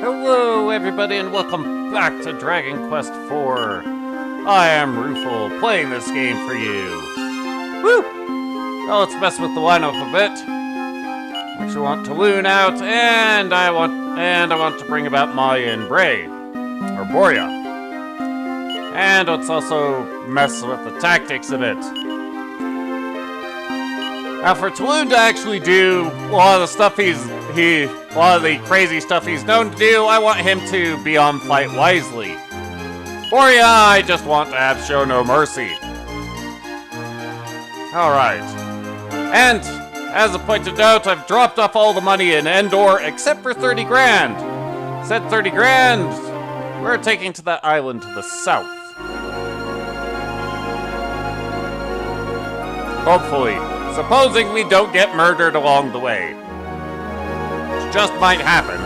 Hello everybody and welcome back to Dragon Quest IV. I am Rufal, playing this game for you. Woo! Well, let's mess with the lineup a bit. Actually want to loon out, and I want to bring about Maya and Bray. Or Boria. And let's also mess with the tactics a bit. Now for Taloon to actually do a lot of the stuff a lot of the crazy stuff he's known to do, I want him to be on fight wisely. Boria, I just want to have show no mercy. Alright. And, as a point of note, I've dropped off all the money in Endor except for 30 grand. Said 30 grand, we're taking to that island to the south. Hopefully. Supposing we don't get murdered along the way. Which just might happen.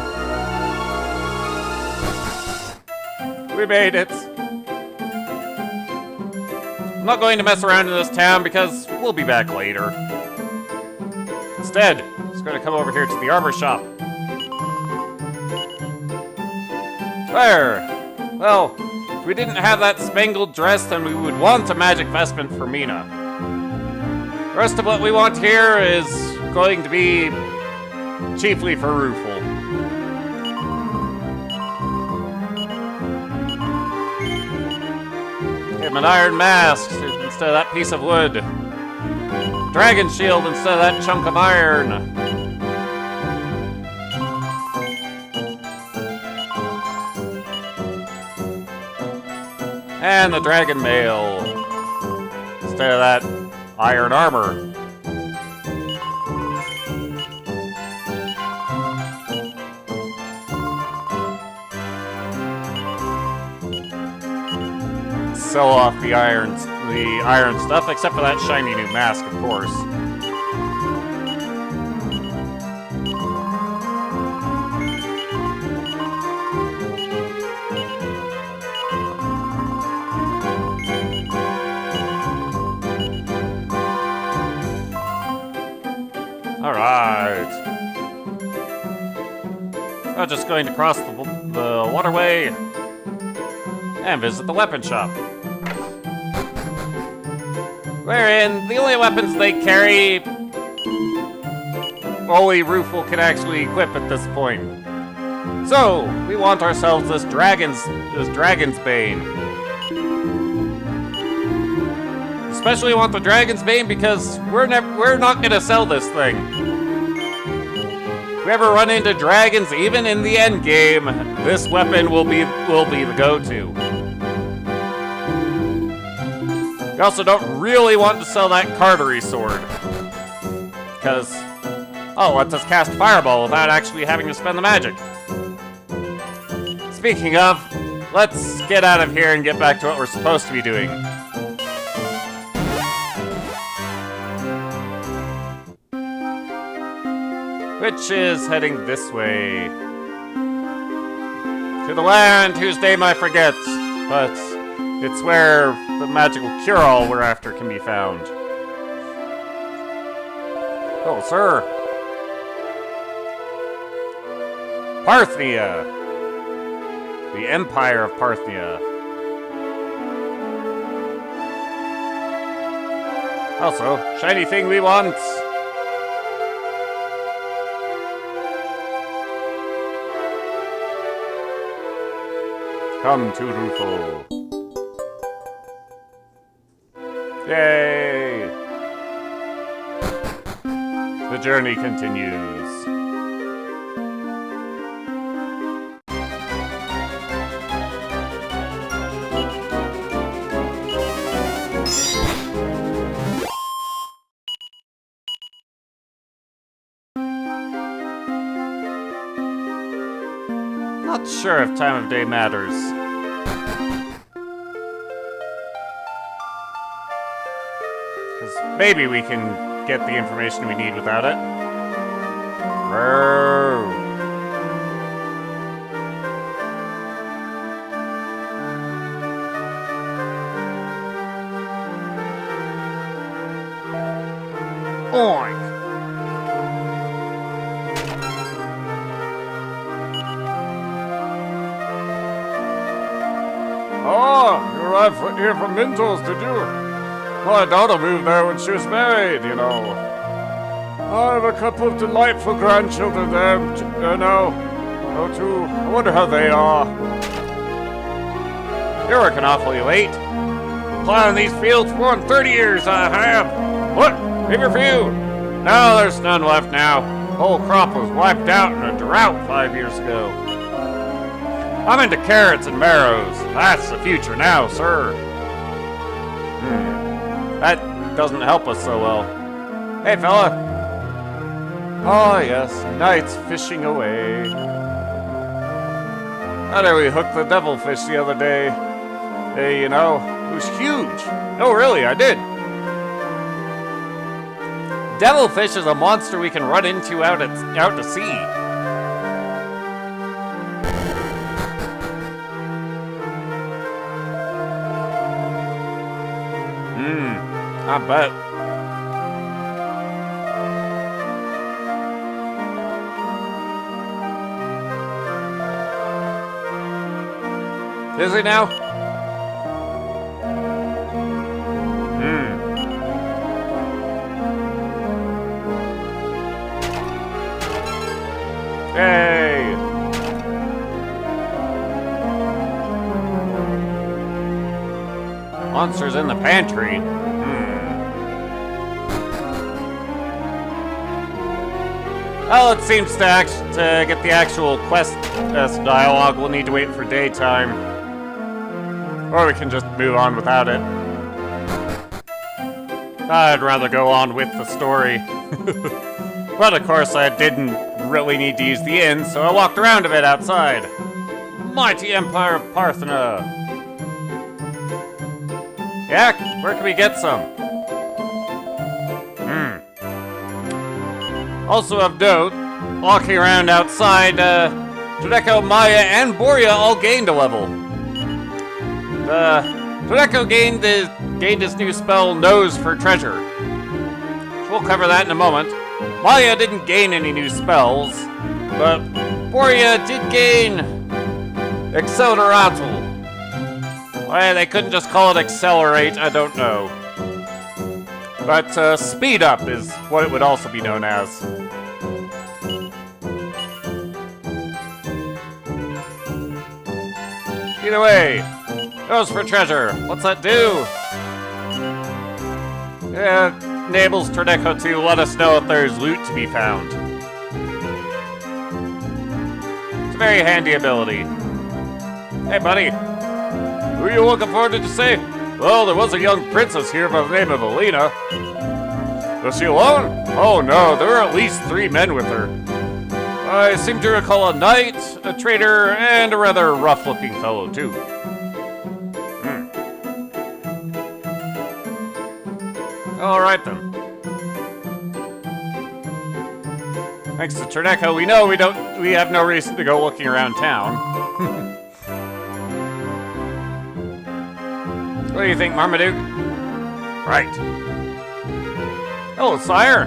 We made it. I'm not going to mess around in this town because we'll be back later. Instead, I'm just going to come over here to the armor shop. There. Well, if we didn't have that spangled dress, then we would want a magic vestment for Mina. The rest of what we want here is going to be chiefly for Rufal. Give him an iron mask instead of that piece of wood. Dragon shield instead of that chunk of iron. And the dragon mail instead of that iron armor. Sell off the iron stuff, except for that shiny new mask, of course. Alright. I'm just going to cross the waterway and visit the weapon shop. Wherein the only weapons they carry, only Rufal can actually equip at this point. So, we want ourselves this Dragon's Bane. Especially want the Dragon's Bane because we're not gonna sell this thing. If we ever run into dragons, even in the end game, this weapon will be the go-to. We also don't really want to sell that Cartery sword. Because, lets us cast Fireball without actually having to spend the magic. Speaking of, let's get out of here and get back to what we're supposed to be doing. Which is heading this way. To the land whose name I forget, but it's where the magical cure-all we're after can be found. Oh, sir. Parthenia. The Empire of Parthenia. Also, shiny thing we want. Come to Rufal. Yay! The journey continues. Not sure if time of day matters. Maybe we can get the information we need without it. Roar. Oink. Oh, you arrived here from Mintos, did you? My daughter moved there when she was married, you know. I have a couple of delightful grandchildren there now. Oh, too. I wonder how they are. You're working awfully late. Plowing these fields for more than 30 years, I have. What? Paper for you? No, there's none left now. The whole crop was wiped out in a drought 5 years ago. I'm into carrots and marrows. That's the future now, sir. That doesn't help us so well. Hey, fella. Ah, yes, nights fishing away. How did we hook the devilfish the other day? Hey, you know, it was huge. No, really, I did. Devilfish is a monster we can run into out to sea. I bet. Is he now? Hey! Monsters in the pantry. Well, it seems to get the actual quest dialogue, we'll need to wait for daytime. Or we can just move on without it. I'd rather go on with the story. But of course I didn't really need to use the inn, so I walked around a bit outside. Mighty Empire of Parthena. Yak, where can we get some? Also of note, walking around outside, Tredeko, Maya, and Boria all gained a level. Tredeko gained his new spell, Nose for Treasure. We'll cover that in a moment. Maya didn't gain any new spells, but Boria did gain Acceleratul. Why they couldn't just call it Accelerate, I don't know. But Speed Up is what it would also be known as. Either way, Nose for Treasure. What's that do? It enables Tredeko to let us know if there's loot to be found. It's a very handy ability. Hey, buddy. Who are you looking for, did you say? Well, there was a young princess here by the name of Alina. Was she alone? Oh no, there were at least 3 men with her. I seem to recall a knight, a trader, and a rather rough-looking fellow, too. Alright then. Thanks to Tredeko, we know we have no reason to go looking around town. What do you think, Marmaduke? Right. Hello, sire.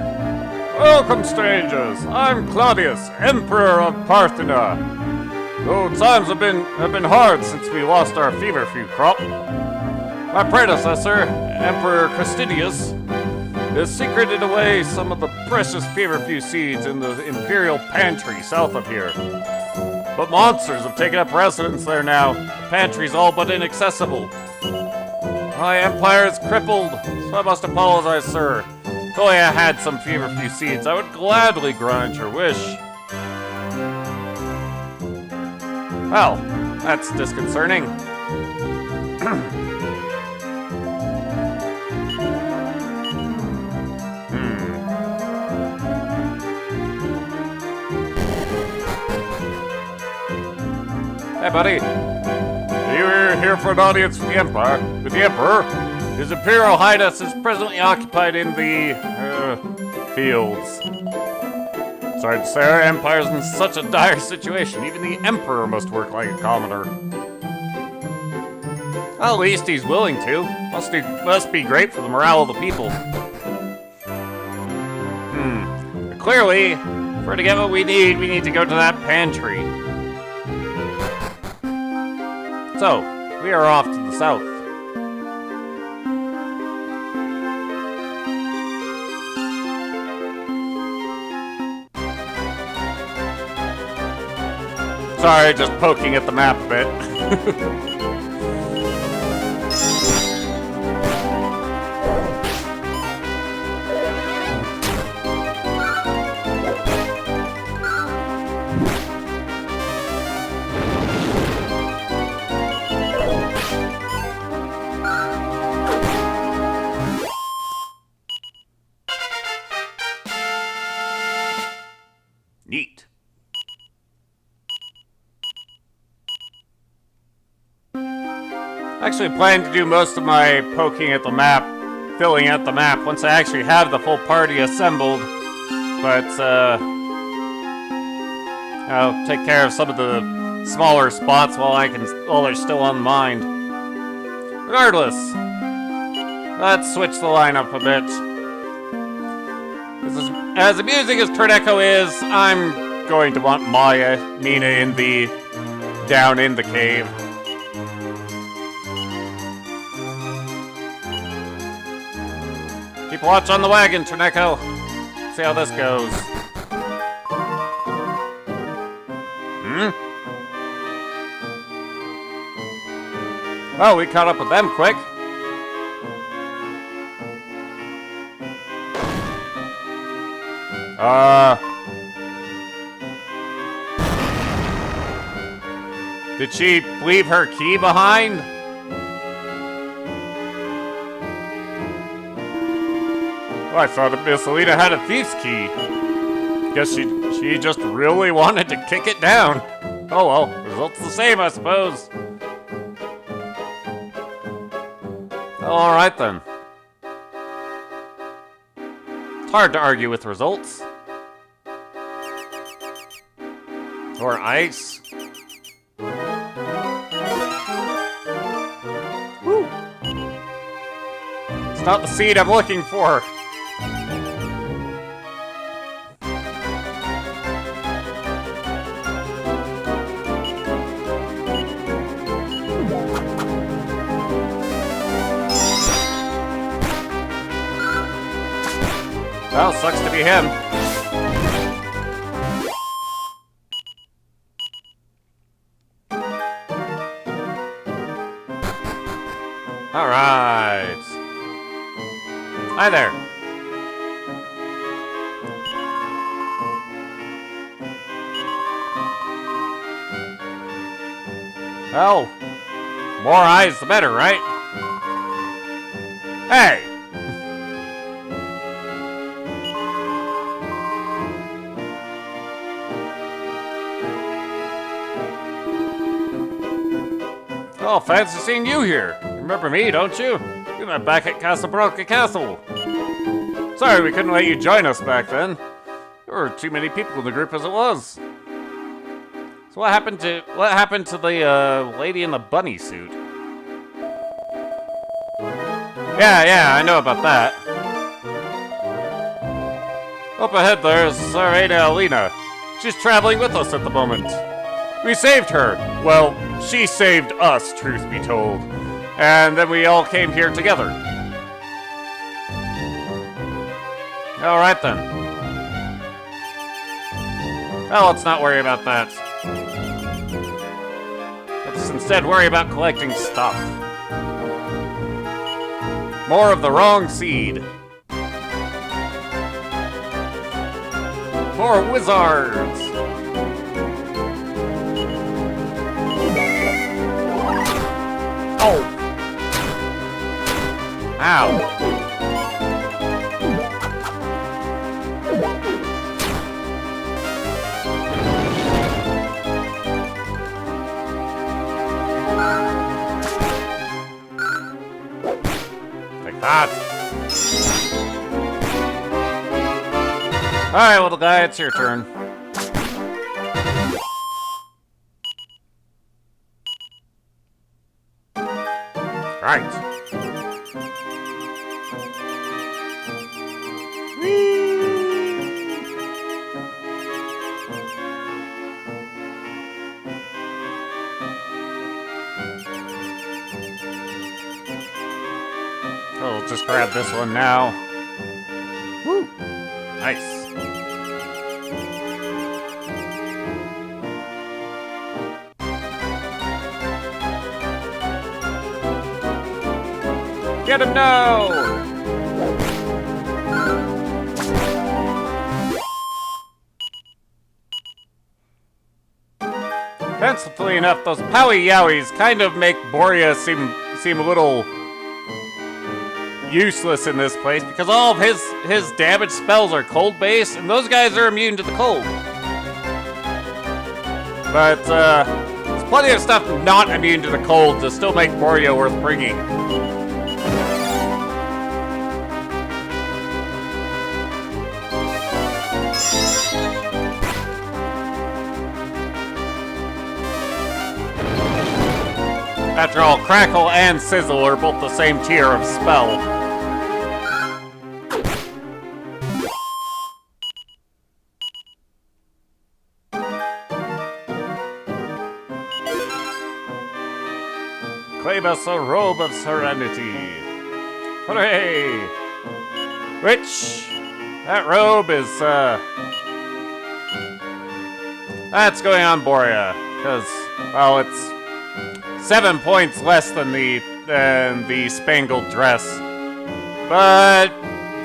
Welcome, strangers. I'm Claudius, Emperor of Parthena. Though times have been hard since we lost our feverfew crop. My predecessor, Emperor Cristidius, has secreted away some of the precious feverfew seeds in the Imperial pantry south of here. But monsters have taken up residence there now. The pantry's all but inaccessible. My empire is crippled, so I must apologize, sir. If only I had some feverfew seeds, I would gladly grant your wish. Well, that's disconcerting. Hey, buddy. You're here for an audience with the Empire. With the Emperor. His Imperial Highness is presently occupied in the, fields. Sorry to say, our Empire's in such a dire situation. Even the Emperor must work like a commoner. Well, at least he's willing to. Must be great for the morale of the people. But clearly, for to get what we need to go to that pantry. So, We are off to the south. Sorry, just poking at the map a bit. Neat. I actually plan to do most of my poking at the map, filling out the map, once I actually have the full party assembled. But, I'll take care of some of the smaller spots while they're still on mind. Regardless, let's switch the lineup a bit. As amusing as Turn Echo is, I'm going to want Nina down in the cave. Keep watch on the wagon, Turn Echo. See how this goes. Oh, we caught up with them quick. Did she leave her key behind? Oh, I thought Miss Alita had a thief's key. Guess she just really wanted to kick it down. Oh well, results the same, I suppose. Alright then. It's hard to argue with results. Or ice. Woo. It's not the seed I'm looking for. Well, sucks to be him. Alright. Hi there. Well, more eyes the better, right? Hey! Oh, fancy seeing you here. Remember me, don't you? You met back at Casablanca Castle. Sorry we couldn't let you join us back then. There were too many people in the group as it was. So what happened to the lady in the bunny suit? Yeah, I know about that. Up ahead there is Serena Alina. She's traveling with us at the moment. We saved her. Well, she saved us, truth be told. And then we all came here together. Alright then. Well, let's not worry about that. Let's instead worry about collecting stuff. More of the wrong seed. More wizards. Oh! Ow! Like that. Alright, little guy, it's your turn. Right. So we'll just grab this one now. Woo! Nice. Get him now! Fancifully enough, those Powie Yowies kind of make Borea seem a little useless in this place because all of his damage spells are cold based, and those guys are immune to the cold. But there's plenty of stuff not immune to the cold to still make Borea worth bringing. After all, Crackle and Sizzle are both the same tier of spell. Claim us a robe of serenity. Hooray! Which, that robe is, that's going on Borea, because, well, it's 7 points less than the spangled dress, but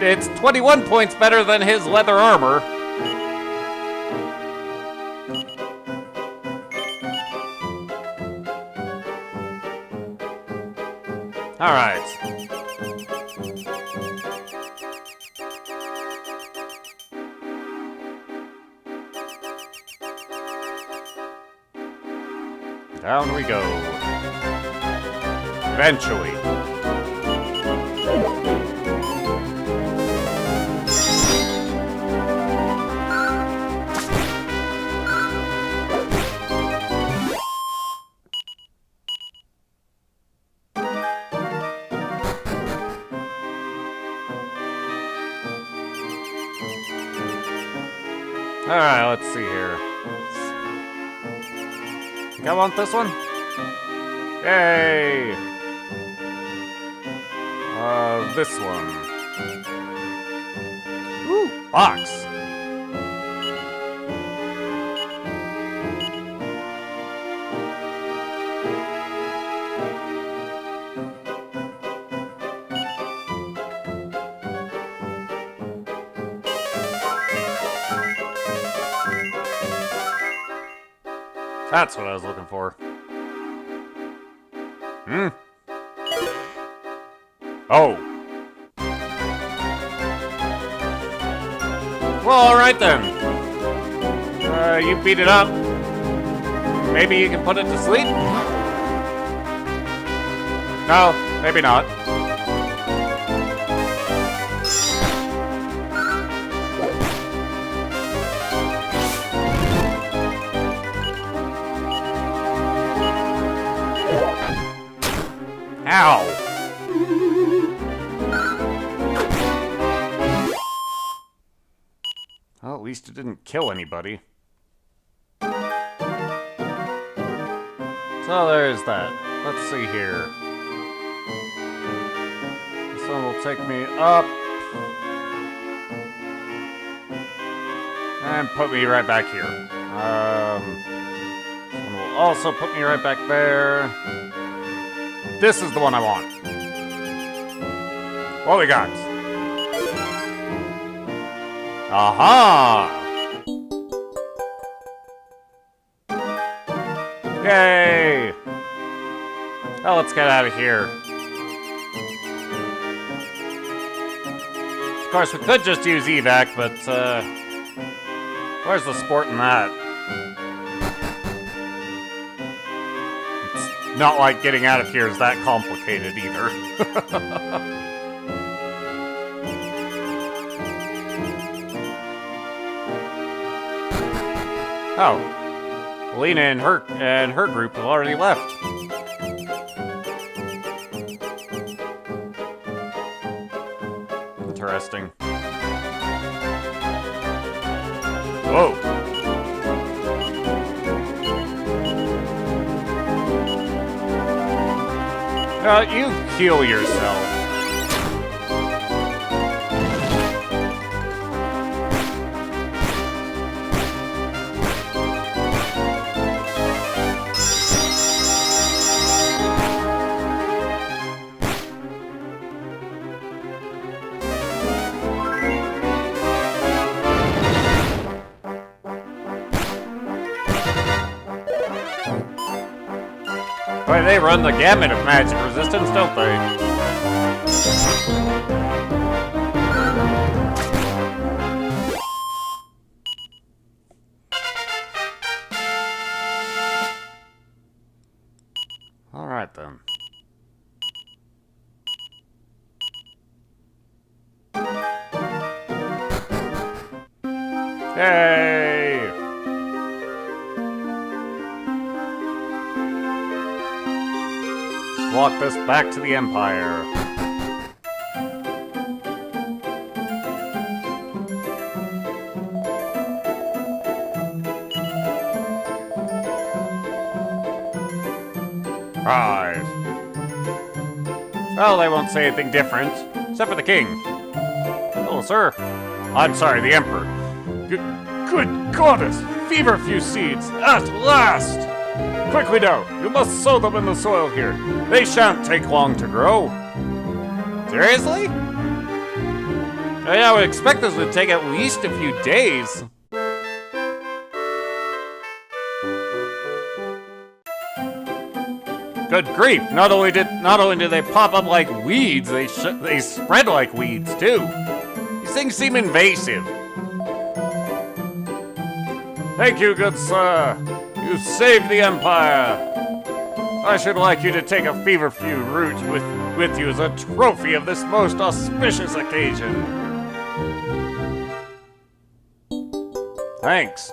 it's 21 points better than his leather armor. All right. Down we go. Eventually. Alright, let's see here. Think I want this one? Yay! This one. Ooh, box. That's what I was looking for. Hmm. Oh. Well, alright then. You beat it up. Maybe you can put it to sleep? No, maybe not. Ow! Well, at least it didn't kill anybody. So there's that. Let's see here. This one will take me up. And put me right back here. This one will also put me right back there. This is the one I want. What we got? Aha! Yay! Oh, let's get out of here. Of course, we could just use evac, but where's the sport in that? It's not like getting out of here is that complicated either. Oh. Lena and her group have already left. Interesting. Whoa. You heal yourself. Boy, they run the gamut of magic resistance, don't they? Alright then. Yay! Walk this back to the Empire. Right. Well, they won't say anything different, except for the king. Oh, sir. I'm sorry, the emperor. Good goddess! Feverfew seeds, at last! Quickly now, you must sow them in the soil here. They shan't take long to grow. Seriously? I would expect this would take at least a few days. Good grief! Not only did they pop up like weeds, they spread like weeds too. These things seem invasive. Thank you, good sir. You saved the Empire. I should like you to take a feverfew root with you as a trophy of this most auspicious occasion. Thanks.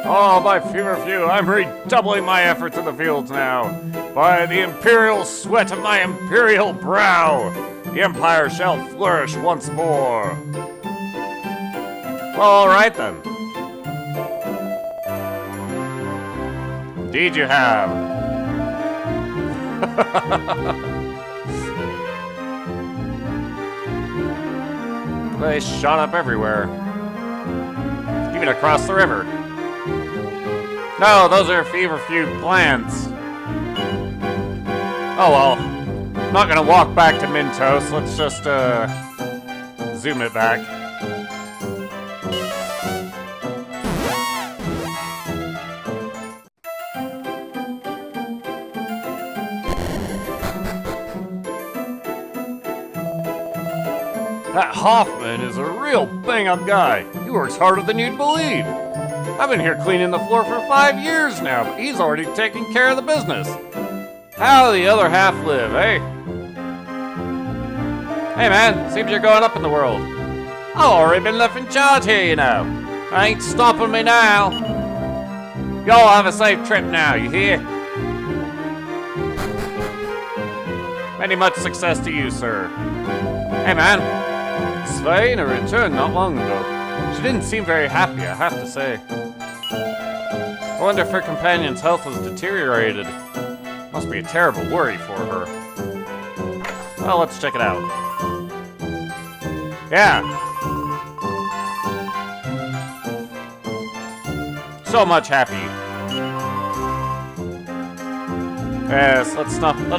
Oh, by feverfew, I'm redoubling my efforts in the fields now. By the imperial sweat of my imperial brow, the Empire shall flourish once more. Well, all right then. Indeed you have. They shot up everywhere. Even across the river. No, those are feverfew plants. Oh well. I'm not gonna walk back to Mintos. Let's just zoom it back. That Hoffman is a real bang-up guy. He works harder than you'd believe. I've been here cleaning the floor for 5 years now, but he's already taking care of the business. How the other half live, eh? Hey man, seems you're going up in the world. I've already been left in charge here, you know. Ain't stopping me now. Y'all have a safe trip now, you hear? Many much success to you, sir. Hey man. Sveina returned not long ago. She didn't seem very happy, I have to say. I wonder if her companion's health has deteriorated. Must be a terrible worry for her. Well, let's check it out. Yeah. So much happy. Yes, let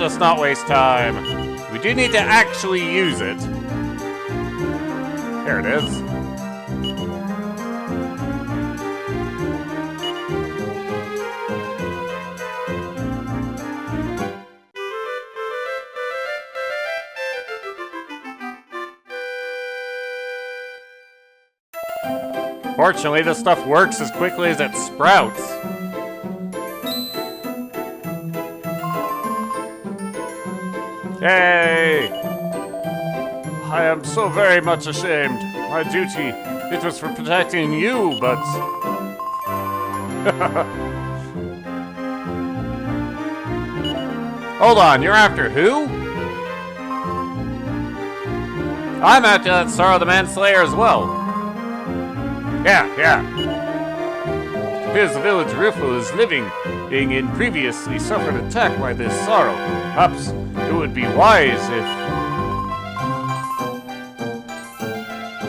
us not waste time. We do need to actually use it. There it is. Fortunately, this stuff works as quickly as it sprouts. Yay! I am so very much ashamed. My duty, it was for protecting you, but... Hold on, you're after who? I'm after that Sorrow the Manslayer as well. Yeah. It appears the village Riffle is living in previously suffered attack by this Sorrow. Perhaps it would be wise if...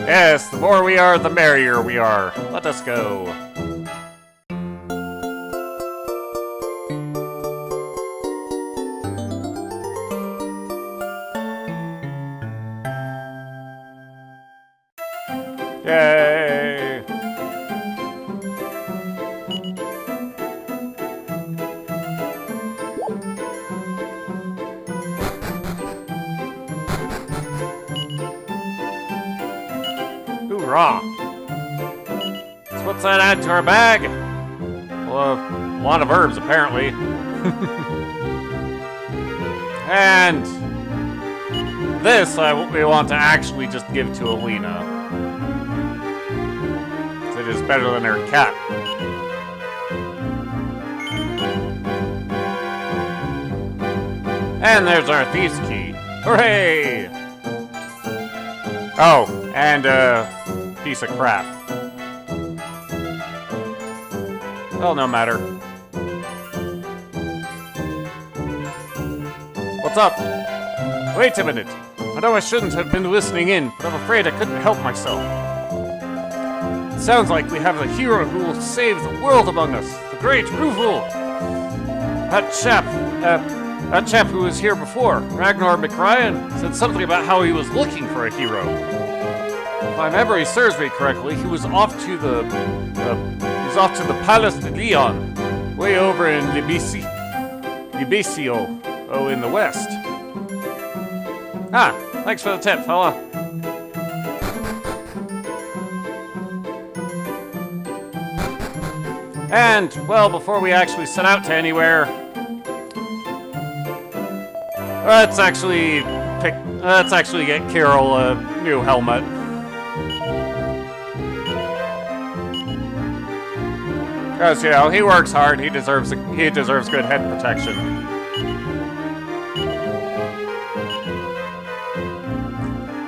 Yes, the more we are, the merrier we are. Let us go. Yay! Draw. So what's that add to our bag? Well, a lot of herbs, apparently. And this we want to actually just give to Alina. It is better than her cat. And there's our thief's key. Hooray! Oh, and a piece of crap. Well, no matter. What's up? Wait a minute. I know I shouldn't have been listening in, but I'm afraid I couldn't help myself. It sounds like we have a hero who will save the world among us. The great Ruful. That chap who was here before, Ragnar McRyan, said something about how he was looking for a hero. If my memory serves me correctly, he was off to the Palace de Leon, way over in Libisio, in the west. Ah, thanks for the tip, fella. And, well, before we actually set out to anywhere, let's actually get Carol a new helmet. Because, you know, he works hard, he deserves good head protection.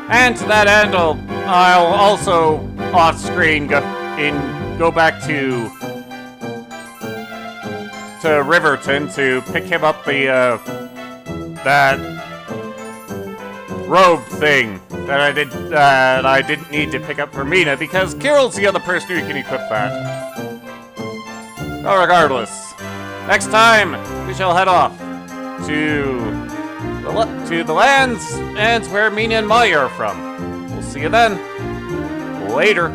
And to that end, I'll also off-screen go back to Riverton to pick him up that robe thing that I didn't need to pick up for Mina because Carol's the other person who can equip that. But regardless, next time we shall head off to the lands and where Mina and Maya are from. We'll see you then. Later.